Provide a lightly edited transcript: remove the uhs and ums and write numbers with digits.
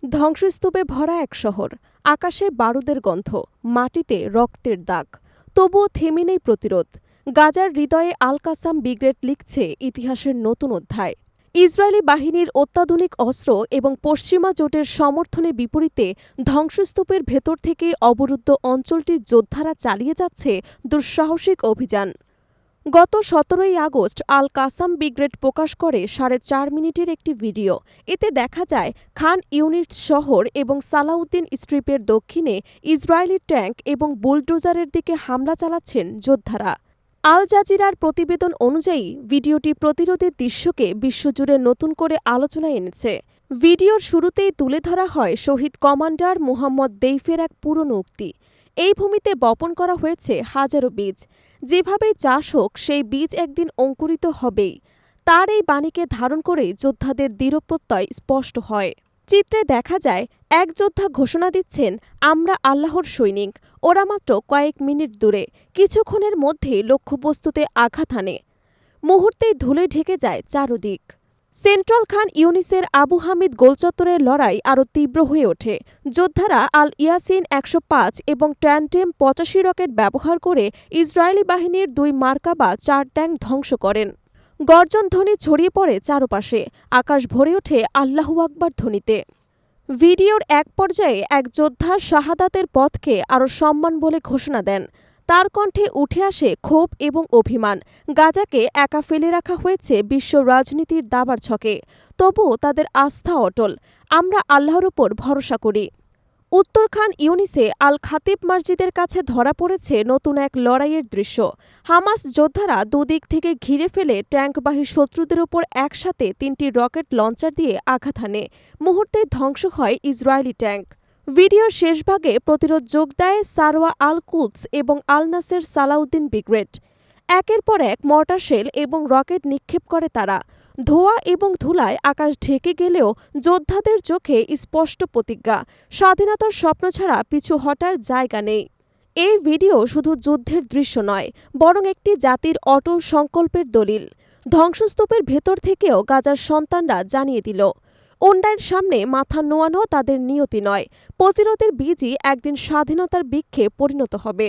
ধ্বংসস্তূপে ভরা এক শহর, আকাশে বারুদের গন্ধ, মাটিতে রক্তের দাগ। তবুও থেমে নেই প্রতিরোধ। গাজার হৃদয়ে আল কাসাম ব্রিগেড লিখছে ইতিহাসের নতুন অধ্যায়। ইসরায়েলি বাহিনীর অত্যাধুনিক অস্ত্র এবং পশ্চিমা জোটের সমর্থনের বিপরীতে ধ্বংসস্তূপের ভেতর থেকে অবরুদ্ধ অঞ্চলটির যোদ্ধারা চালিয়ে যাচ্ছে দুঃসাহসিক অভিযান। গত ১৭ই আগস্ট আল কাসাম ব্রিগেড প্রকাশ করে ৪.৫ মিনিটের একটি ভিডিও। এতে দেখা যায় খান ইউনিটস শহর এবং সালাউদ্দিন স্ট্রিপের দক্ষিণে ইসরায়েলি ট্যাঙ্ক এবং বুলডোজারের দিকে হামলা চালাচ্ছেন যোদ্ধারা। আল জাজিরার প্রতিবেদন অনুযায়ী ভিডিওটি প্রতিরোধের দৃশ্যকে বিশ্বজুড়ে নতুন করে আলোচনায় এনেছে। ভিডিওর শুরুতেই তুলে ধরা হয় শহীদ কমান্ডার মুহাম্মদ দেইফের এক পুরনো উক্তি। এই ভূমিতে বপন করা হয়েছে হাজারো বীজ। যেভাবেই চাষ হোক, সেই বীজ একদিন অঙ্কুরিত হবেই। তার এই বাণীকে ধারণ করেই যোদ্ধাদের দৃঢ়প্রত্যয় স্পষ্ট হয়। চিত্রে দেখা যায় এক যোদ্ধা ঘোষণা দিচ্ছেন, আমরা আল্লাহর সৈনিক। ওরা মাত্র কয়েক মিনিট দূরে, কিছুক্ষণের মধ্যেই লক্ষ্যবস্তুতে আঘাত হানে। মুহূর্তেই ধুলে ঢেকে যায় চারদিক। সেন্ট্রাল খান ইউনিসের আবু হামিদ গোলচত্বরের লড়াই আরও তীব্র হয়ে ওঠে। যোদ্ধারা আল ইয়াসিন ১০৫ এবং ট্যানটেম ৮৫ রকেট ব্যবহার করে ইসরায়েলি বাহিনীর ২ মার্কাবা ৪ ট্যাঙ্ক ধ্বংস করেন। গর্জন ধ্বনি ছড়িয়ে পড়ে চারপাশে, আকাশ ভরে ওঠে আল্লাহু আকবার ধ্বনিতে। ভিডিওর এক পর্যায়ে এক যোদ্ধা শাহাদাতের পথকে আরও সম্মান বলে ঘোষণা দেন। তার কণ্ঠে উঠে আসে ক্ষোভ এবং অভিমান। গাজাকে একা ফেলে রাখা হয়েছে বিশ্ব রাজনীতির দাবার ছকে, তবুও তাদের আস্থা অটল। আমরা আল্লাহর ওপর ভরসা করি। উত্তর খান ইউনিসে আল খাতিব মসজিদের কাছে ধরা পড়েছে নতুন এক লড়াইয়ের দৃশ্য। হামাস যোদ্ধারা দুদিক থেকে ঘিরে ফেলে ট্যাঙ্কবাহী শত্রুদের ওপর একসাথে ৩টি রকেট লঞ্চার দিয়ে আঘাত হানে। মুহূর্তে ধ্বংস হয় ইসরায়েলি ট্যাঙ্ক। ভিডিওর শেষভাগে প্রতিরোধ যোগ দেয় সারওয়া আল কুদস এবং আল নাসের সালাউদ্দিন ব্রিগেড। একের পর এক মর্টার শেল এবং রকেট নিক্ষেপ করে তারা। ধোঁয়া এবং ধুলায় আকাশ ঢেকে গেলেও যোদ্ধাদের চোখে স্পষ্ট প্রতিজ্ঞা, স্বাধীনতার স্বপ্ন ছাড়া পিছু হটার জায়গা নেই। এই ভিডিও শুধু যুদ্ধের দৃশ্য নয়, বরং একটি জাতির অটল সংকল্পের দলিল। ধ্বংসস্তূপের ভেতর থেকেও গাজার সন্তানরা জানিয়ে দিল, অন্যায়ের সামনে মাথা নোয়ানো তাদের নিয়তি নয়। প্রতিরোধের বীজই একদিন স্বাধীনতার বৃক্ষে পরিণত হবে।